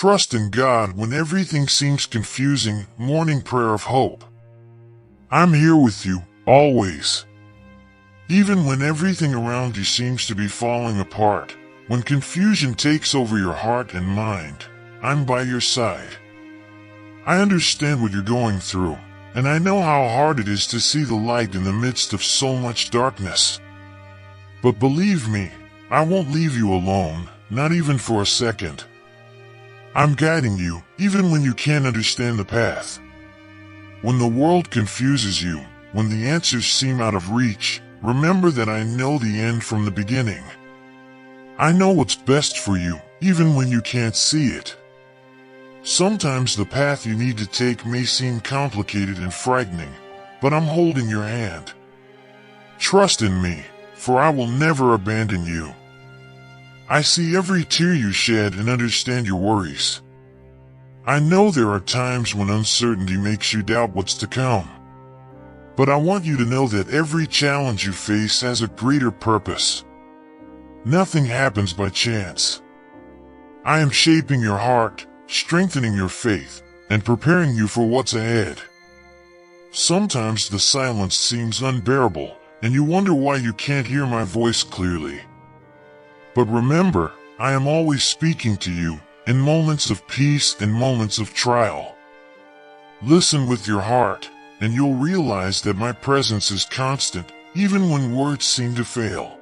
Trust in God when everything seems confusing. Morning prayer of hope. I'm here with you, always. Even when everything around you seems to be falling apart, when confusion takes over your heart and mind, I'm by your side. I understand what you're going through, and I know how hard it is to see the light in the midst of so much darkness. But believe me, I won't leave you alone, not even for a second. I'm guiding you, even when you can't understand the path. When the world confuses you, when the answers seem out of reach, remember that I know the end from the beginning. I know what's best for you, even when you can't see it. Sometimes the path you need to take may seem complicated and frightening, but I'm holding your hand. Trust in me, for I will never abandon you. I see every tear you shed and understand your worries. I know there are times when uncertainty makes you doubt what's to come. But I want you to know that every challenge you face has a greater purpose. Nothing happens by chance. I am shaping your heart, strengthening your faith, and preparing you for what's ahead. Sometimes the silence seems unbearable, and you wonder why you can't hear my voice clearly. But remember, I am always speaking to you, in moments of peace and moments of trial. Listen with your heart, and you'll realize that my presence is constant, even when words seem to fail.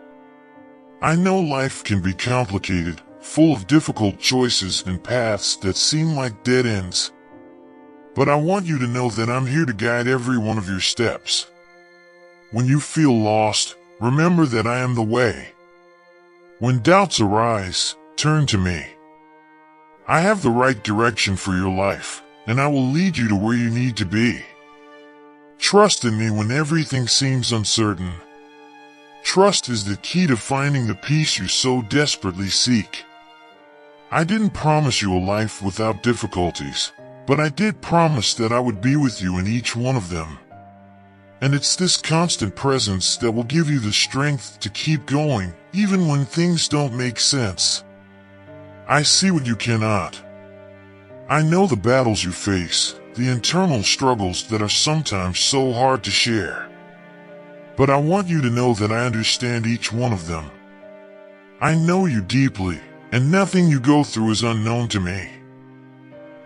I know life can be complicated, full of difficult choices and paths that seem like dead ends. But I want you to know that I'm here to guide every one of your steps. When you feel lost, remember that I am the way. When doubts arise, turn to me. I have the right direction for your life, and I will lead you to where you need to be. Trust in me when everything seems uncertain. Trust is the key to finding the peace you so desperately seek. I didn't promise you a life without difficulties, but I did promise that I would be with you in each one of them. And it's this constant presence that will give you the strength to keep going, even when things don't make sense. I see what you cannot. I know the battles you face, the internal struggles that are sometimes so hard to share. But I want you to know that I understand each one of them. I know you deeply, and nothing you go through is unknown to me.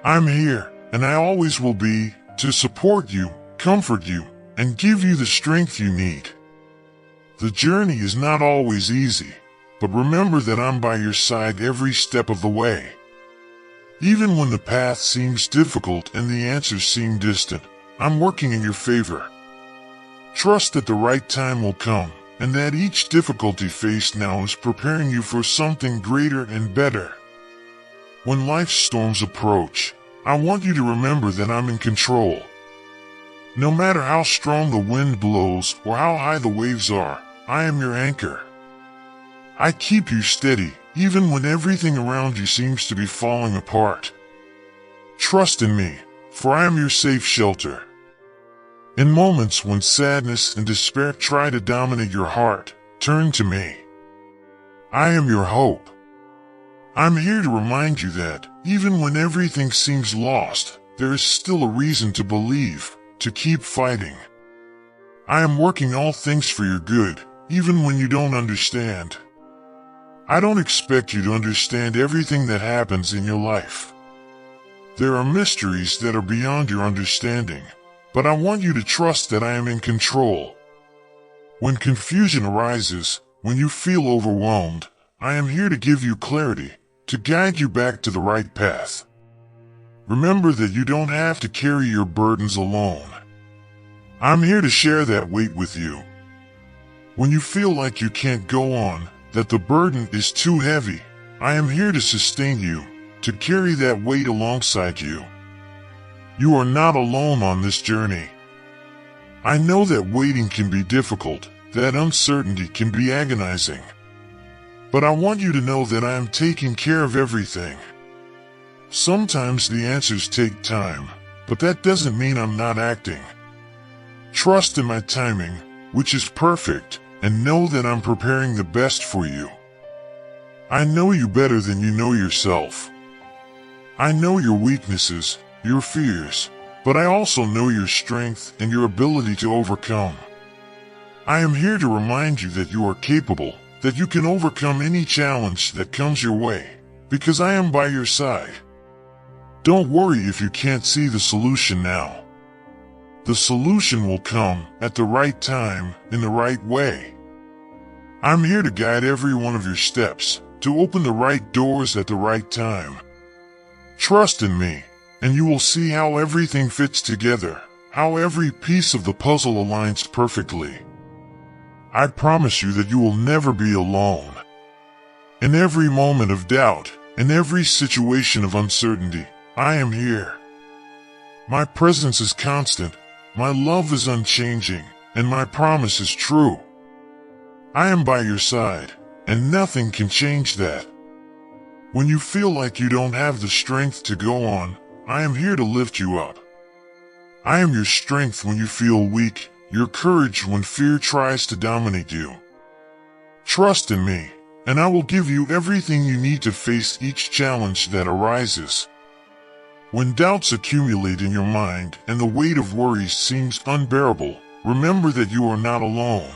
I'm here, and I always will be, to support you, comfort you, and give you the strength you need. The journey is not always easy, but remember that I'm by your side every step of the way. Even when the path seems difficult and the answers seem distant, I'm working in your favor. Trust that the right time will come, and that each difficulty faced now is preparing you for something greater and better. When life's storms approach, I want you to remember that I'm in control. No matter how strong the wind blows or how high the waves are, I am your anchor. I keep you steady, even when everything around you seems to be falling apart. Trust in me, for I am your safe shelter. In moments when sadness and despair try to dominate your heart, turn to me. I am your hope. I'm here to remind you that, even when everything seems lost, there is still a reason to believe, to keep fighting. I am working all things for your good, even when you don't understand. I don't expect you to understand everything that happens in your life. There are mysteries that are beyond your understanding, but I want you to trust that I am in control. When confusion arises, when you feel overwhelmed, I am here to give you clarity, to guide you back to the right path. Remember that you don't have to carry your burdens alone. I'm here to share that weight with you. When you feel like you can't go on, that the burden is too heavy, I am here to sustain you, to carry that weight alongside you. You are not alone on this journey. I know that waiting can be difficult, that uncertainty can be agonizing. But I want you to know that I am taking care of everything. Sometimes the answers take time, but that doesn't mean I'm not acting. Trust in my timing, which is perfect, and know that I'm preparing the best for you. I know you better than you know yourself. I know your weaknesses, your fears, but I also know your strength and your ability to overcome. I am here to remind you that you are capable, that you can overcome any challenge that comes your way, because I am by your side. Don't worry if you can't see the solution now. The solution will come at the right time, in the right way. I'm here to guide every one of your steps, to open the right doors at the right time. Trust in me, and you will see how everything fits together, how every piece of the puzzle aligns perfectly. I promise you that you will never be alone. In every moment of doubt, in every situation of uncertainty, I am here. My presence is constant, my love is unchanging, and my promise is true. I am by your side, and nothing can change that. When you feel like you don't have the strength to go on, I am here to lift you up. I am your strength when you feel weak, your courage when fear tries to dominate you. Trust in me, and I will give you everything you need to face each challenge that arises. When doubts accumulate in your mind and the weight of worries seems unbearable, remember that you are not alone.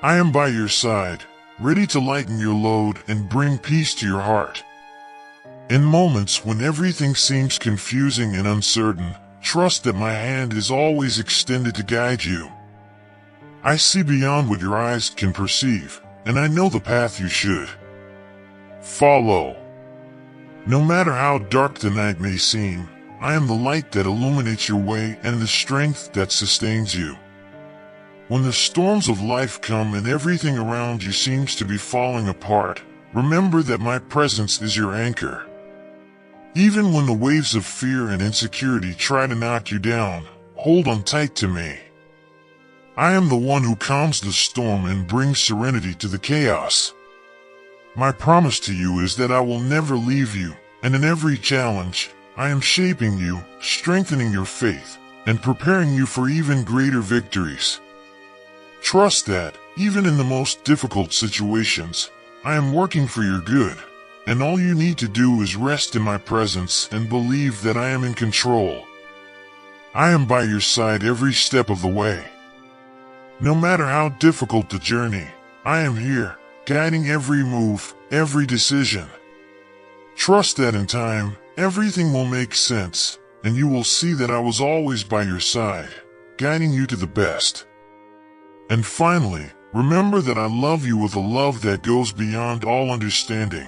I am by your side, ready to lighten your load and bring peace to your heart. In moments when everything seems confusing and uncertain, trust that my hand is always extended to guide you. I see beyond what your eyes can perceive, and I know the path you should follow. No matter how dark the night may seem, I am the light that illuminates your way and the strength that sustains you. When the storms of life come and everything around you seems to be falling apart, remember that my presence is your anchor. Even when the waves of fear and insecurity try to knock you down, hold on tight to me. I am the one who calms the storm and brings serenity to the chaos. My promise to you is that I will never leave you, and in every challenge, I am shaping you, strengthening your faith, and preparing you for even greater victories. Trust that, even in the most difficult situations, I am working for your good, and all you need to do is rest in my presence and believe that I am in control. I am by your side every step of the way. No matter how difficult the journey, I am here, guiding every move, every decision. Trust that in time, everything will make sense, and you will see that I was always by your side, guiding you to the best. And finally, remember that I love you with a love that goes beyond all understanding.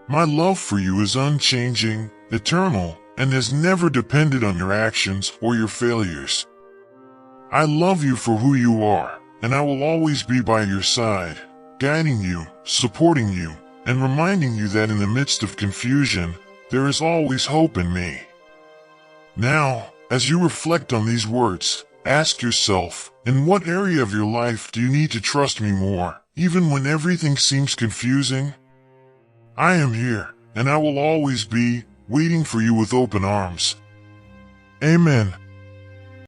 My love for you is unchanging, eternal, and has never depended on your actions or your failures. I love you for who you are, and I will always be by your side, guiding you, supporting you, and reminding you that in the midst of confusion, there is always hope in me. Now, as you reflect on these words, ask yourself, in what area of your life do you need to trust me more, even when everything seems confusing? I am here, and I will always be, waiting for you with open arms. Amen.